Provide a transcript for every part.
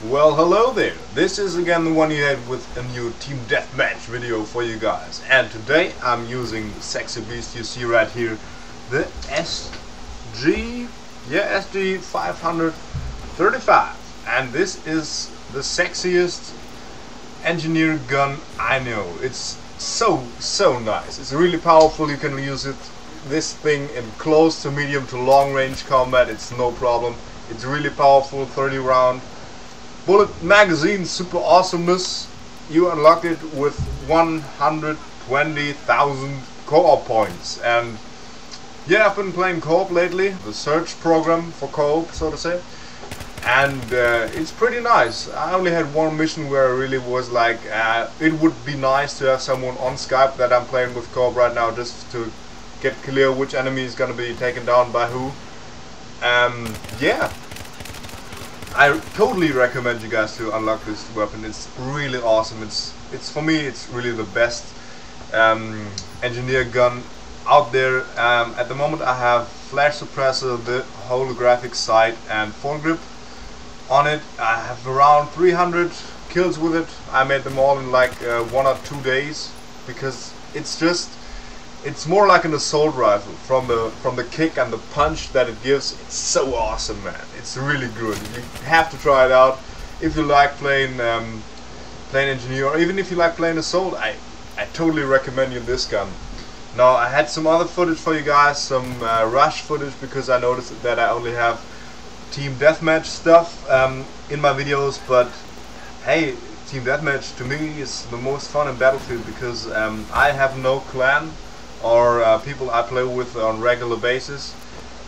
Well, hello there. This is again the one you had with a new team deathmatch video for you guys. And today I'm using the sexy beast you see right here, the SG553. And this is the sexiest engineer gun I know. It's so nice. It's really powerful. You can use this thing in close to medium to long range combat. It's no problem. It's really powerful, 30 round. Bullet magazine, super awesomeness. You unlock it with 120,000 co-op points. And yeah, I've been playing co-op lately, the search program for co-op, so to say. And it's pretty nice. I only had one mission where I really was like, it would be nice to have someone on Skype that I'm playing with co-op right now, just to get clear which enemy is gonna be taken down by who. Yeah, I totally recommend you guys to unlock this weapon. It's really awesome. It's for me, it's really the best engineer gun out there. At the moment I have flash suppressor, the holographic sight and foregrip on it. I have around 300 kills with it. I made them all in like 1 or 2 days, because it's more like an assault rifle. From the kick and the punch that it gives, it's so awesome, man. It's really good. You have to try it out if you like playing engineer, or even if you like playing assault. I totally recommend you this gun. Now, I had some other footage for you guys, some rush footage, because I noticed that I only have team deathmatch stuff in my videos. But hey, team deathmatch to me is the most fun in Battlefield, because I have no clan or people I play with on regular basis.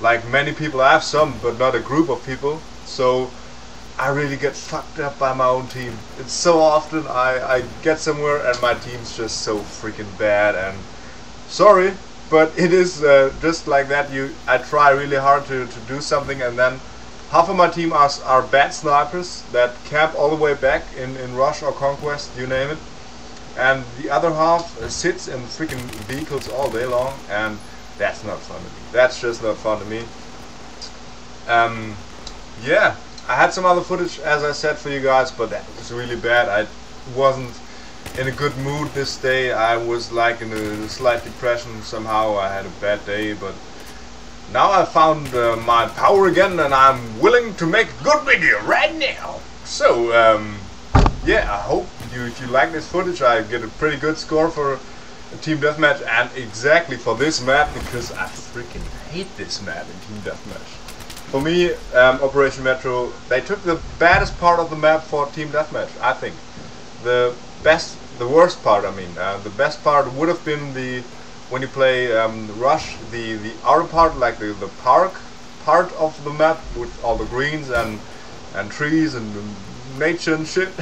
Like many people, I have some, but not a group of people. So I really get fucked up by my own team. It's so often I get somewhere and my team's just so freaking bad. And sorry, but it is just like that. I try really hard to do something, and then half of my team are bad snipers that camp all the way back in rush or conquest, you name it. And the other half sits in freaking vehicles all day long, and that's not fun to me. That's just not fun to me. Yeah, I had some other footage, as I said, for you guys, but that was really bad. I wasn't in a good mood this day. I was like in a slight depression somehow. I had a bad day, but now I found my power again, and I'm willing to make a good video right now. So, yeah, I hope if you like this footage, I get a pretty good score for a team deathmatch, and exactly for this map, because I freaking hate this map in team deathmatch. For me, Operation Metro, they took the baddest part of the map for team deathmatch. I think the worst part. I mean, the best part would have been when you play Rush, the outer part, like the park part of the map with all the greens and trees and nature and shit.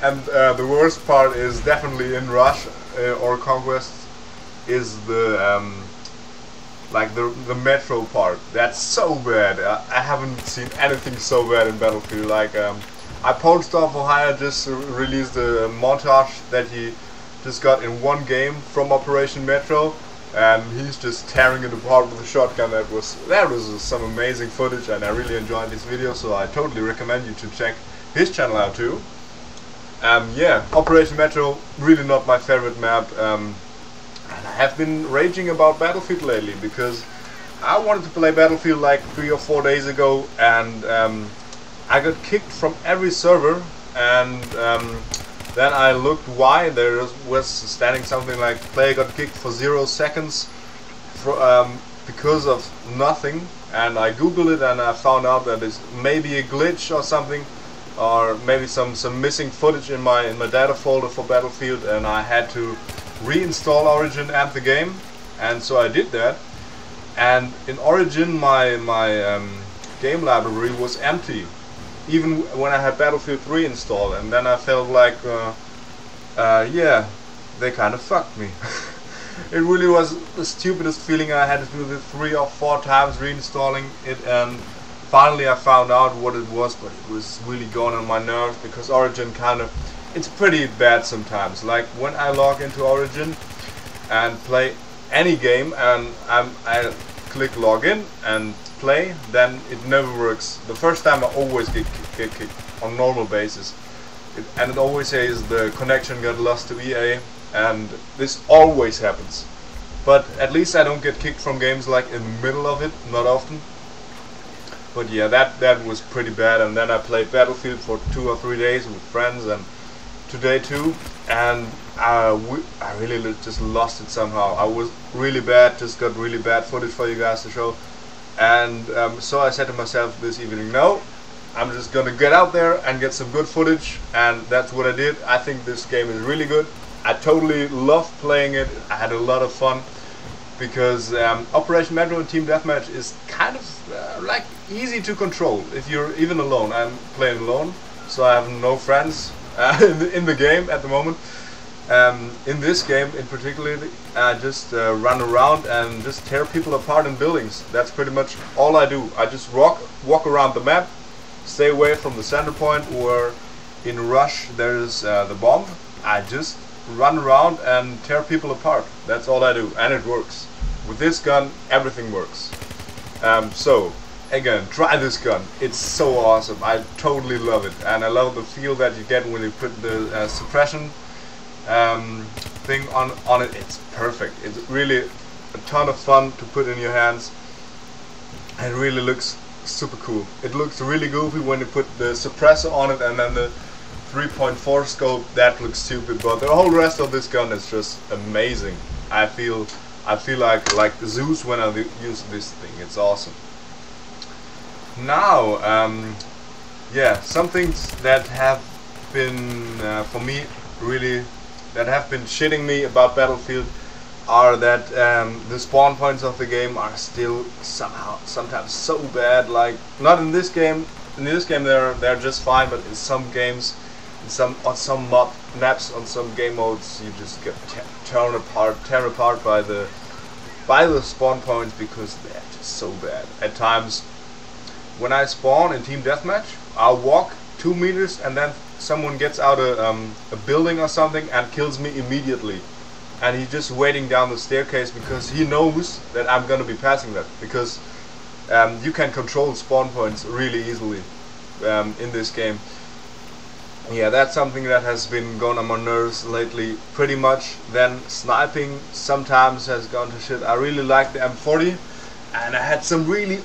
And the worst part is definitely in Rush or Conquest, is the like the metro part. That's so bad. I haven't seen anything so bad in Battlefield. Like iPolestar4Hire just released a montage that he just got in one game from Operation Metro, and he's just tearing it apart with a shotgun. That was some amazing footage, and I really enjoyed this video, so I totally recommend you to check his channel out too. Yeah, Operation Metro, really not my favorite map, and I have been raging about Battlefield lately, because I wanted to play Battlefield like 3 or 4 days ago, and I got kicked from every server. And then I looked why. There was standing something like player got kicked for 0 seconds because of nothing, and I googled it and I found out that it's maybe a glitch or something, or maybe some missing footage in my data folder for Battlefield, and I had to reinstall Origin and the game, and so I did that. And in Origin my game library was empty, even when I had Battlefield 3 installed, and then I felt like yeah, they kind of fucked me. It really was the stupidest feeling. I had to do this 3 or 4 times reinstalling it, and finally I found out what it was, but it was really going on my nerves, because Origin it's pretty bad sometimes. Like when I log into Origin and play any game, and I click login and play, then it never works. The first time I always get kicked. on normal basis. And it always says the connection got lost to EA, and this always happens. But at least I don't get kicked from games like in the middle of it, not often. But yeah, that was pretty bad. And then I played Battlefield for 2 or 3 days with friends, and today too, and I really just lost it somehow. I was really bad, just got really bad footage for you guys to show. And so I said to myself this evening, no, I'm just gonna get out there and get some good footage, and that's what I did. I think this game is really good. I totally loved playing it. I had a lot of fun, because Operation Metro and Team Deathmatch is kind of like easy to control if you're even alone. I'm playing alone, so I have no friends in the game at the moment. In this game in particular, I just run around and just tear people apart in buildings. That's pretty much all I do. I just walk around the map, stay away from the center point, or in rush there's the bomb. I just run around and tear people apart. That's all I do, and it works. With this gun, everything works. So again, try this gun. It's so awesome. I totally love it, and I love the feel that you get when you put the suppression thing on it. It's perfect. It's really a ton of fun to put in your hands. It really looks super cool. It looks really goofy when you put the suppressor on it, and then the 3.4 scope. That looks stupid, but the whole rest of this gun is just amazing. I feel like Zeus when I use this thing. It's awesome. Now, yeah, some things that have been for me really, that have been shitting me about Battlefield are that the spawn points of the game are still sometimes so bad. Like, not in this game. In this game they're just fine, but in some games, on some maps, on some game modes, you just get torn apart by the spawn points, because they're just so bad. At times, when I spawn in Team Deathmatch, I'll walk 2 meters and then someone gets out a building or something and kills me immediately. And he's just waiting down the staircase because he knows that I'm gonna be passing that. Because you can control spawn points really easily in this game. Yeah, that's something that has been going on my nerves lately pretty much. Then sniping sometimes has gone to shit. I really like the M40, and I had some really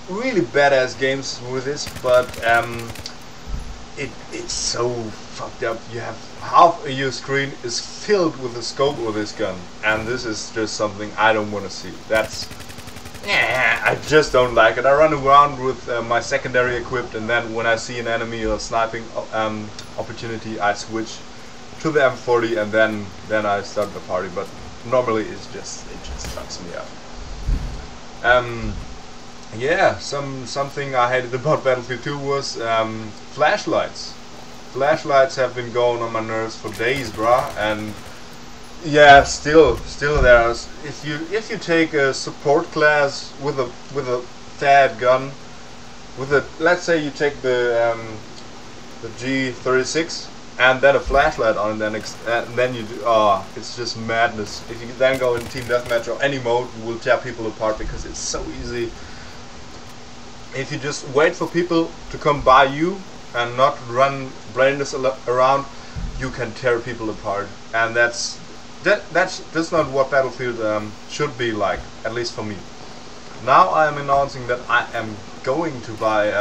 badass games with this, but it's so fucked up. You have half of your screen is filled with the scope of this gun, and this is just something I don't want to see. I just don't like it. I run around with my secondary equipped, and then when I see an enemy or sniping opportunity, I switch to the M40, and then I start the party. But normally it just fucks me up. Yeah, something I hated about Battlefield 2 was flashlights. Flashlights have been going on my nerves for days, bruh, and yeah, still there. If you take a support class with a THAAD gun, let's say you take the G36 and then a flashlight on it, and then you do, it's just madness. If you then go in Team Deathmatch or any mode, you will tear people apart because it's so easy. If you just wait for people to come by you and not run blindness around, you can tear people apart, and that's not what Battlefield should be like, at least for me. Now I am announcing that I am going to buy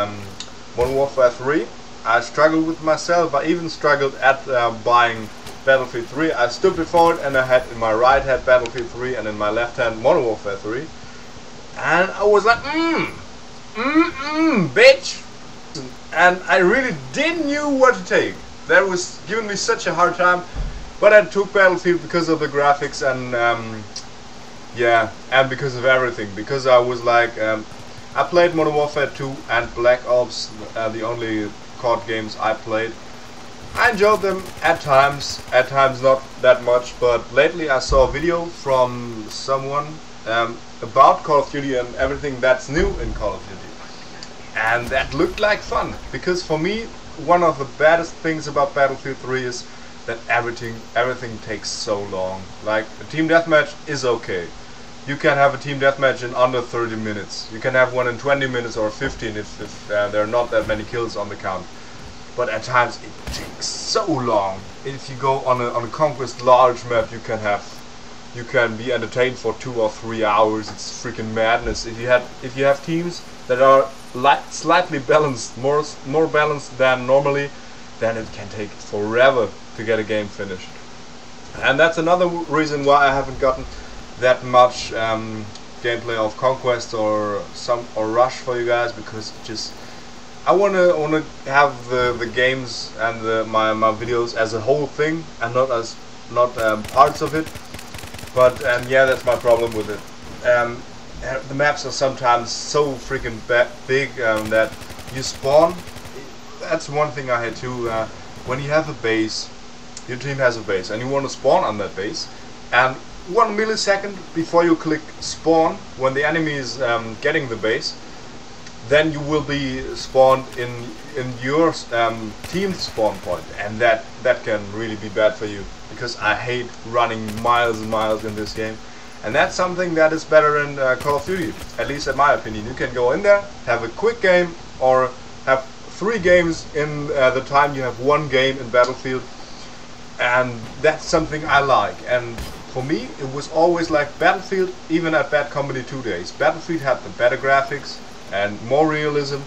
Modern Warfare 3. I struggled with myself. I even struggled at buying Battlefield 3. I stood before it, and I had in my right hand Battlefield 3 and in my left hand Modern Warfare 3, and I was like, bitch, and I really didn't know what to take. That was giving me such a hard time. But I took Battlefield because of the graphics, and yeah, and because of everything. Because I was like, I played Modern Warfare 2 and Black Ops, the only COD games I played. I enjoyed them at times not that much. But lately I saw a video from someone about Call of Duty and everything that's new in Call of Duty, and that looked like fun. Because for me, one of the baddest things about Battlefield 3 is that everything takes so long. Like, a team deathmatch is okay. You can have a team deathmatch in under 30 minutes. You can have one in 20 minutes or 15 if there are not that many kills on the count. but at times it takes so long. If you go on a Conquest large map, you can be entertained for 2 or 3 hours. It's freaking madness. If you have teams that are slightly balanced, more balanced than normally, then it can take forever to get a game finished. And that's another reason why I haven't gotten that much gameplay of Conquest or Rush for you guys, because I wanna have the games and my videos as a whole thing and not parts of it. But yeah, that's my problem with it. The maps are sometimes so freaking big that you spawn. That's one thing I hate too. When you have a base, your team has a base, and you want to spawn on that base, and 1 millisecond before you click spawn, when the enemy is getting the base, then you will be spawned in your team's spawn point, and that can really be bad for you, because I hate running miles and miles in this game. And that's something that is better in Call of Duty, at least in my opinion. You can go in there, have a quick game, or have 3 games in the time you have 1 game in Battlefield, and that's something I like. And for me, it was always like Battlefield, even at Bad Company 2 days. Battlefield had the better graphics and more realism,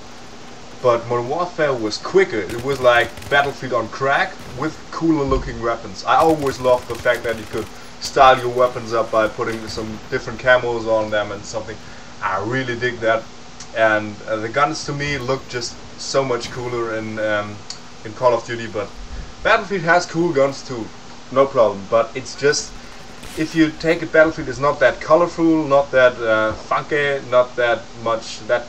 but Modern Warfare was quicker. It was like Battlefield on crack with cooler looking weapons. I always loved the fact that you could style your weapons up by putting some different camos on them and something. I really dig that. And the guns to me look just so much cooler in Call of Duty. But Battlefield has cool guns too, no problem. But it's just, if you take it, Battlefield is not that colorful, not that funky, not that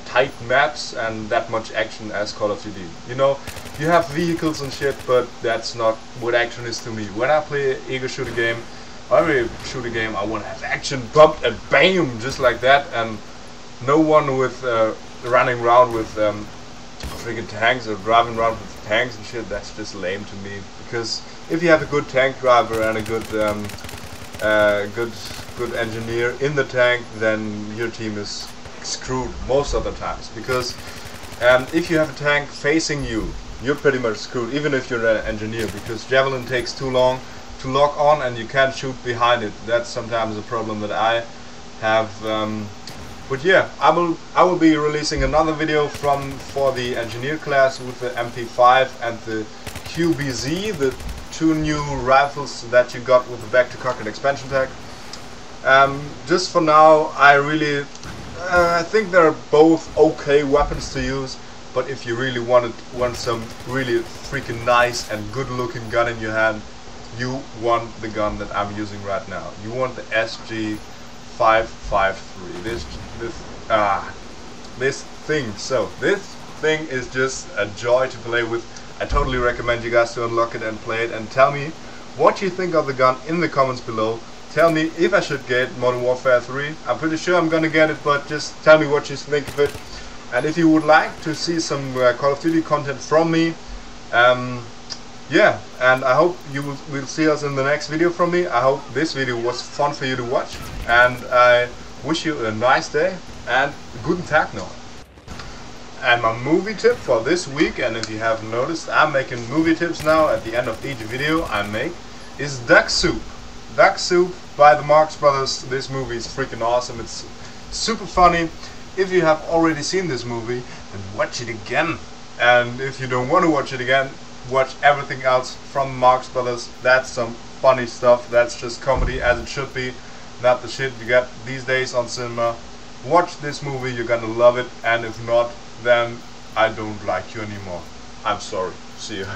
tight maps and that much action as Call of Duty. You know, you have vehicles and shit, but that's not what action is to me. When I play ego shooter game, every shooter game, I want to have action, bump and bam, just like that, and no one with running around with freaking tanks or driving around with tanks and shit. That's just lame to me, because if you have a good tank driver and a good good engineer in the tank, then your team is screwed most of the times, because if you have a tank facing you, you're pretty much screwed, even if you're an engineer, because Javelin takes too long to lock on and you can't shoot behind it. That's sometimes a problem that I have. But yeah, I will be releasing another video for the engineer class with the MP5 and the QBZ, the 2 new rifles that you got with the Back to Cockpit expansion pack. Just for now, I think they're both okay weapons to use, but if you really want some really freaking nice and good looking gun in your hand, you want the gun that I'm using right now. You want the SG553. This thing. So this thing is just a joy to play with. I totally recommend you guys to unlock it and play it, and tell me what you think of the gun in the comments below. Tell me if I should get Modern Warfare 3. I'm pretty sure I'm gonna get it, but just tell me what you think of it. And if you would like to see some Call of Duty content from me, yeah, and I hope you will see us in the next video from me. I hope this video was fun for you to watch, and I wish you a nice day and guten Tag noch. And my movie tip for this week, and if you haven't noticed, I'm making movie tips now at the end of each video I make, is Duck Soup. Duck Soup by the Marx Brothers. This movie is freaking awesome. It's super funny. If you have already seen this movie, then watch it again. And if you don't want to watch it again, watch everything else from Marx Brothers. That's some funny stuff. That's just comedy as it should be, not the shit you get these days on cinema. Watch this movie, you're gonna love it, and if not, then I don't like you anymore. I'm sorry. See you.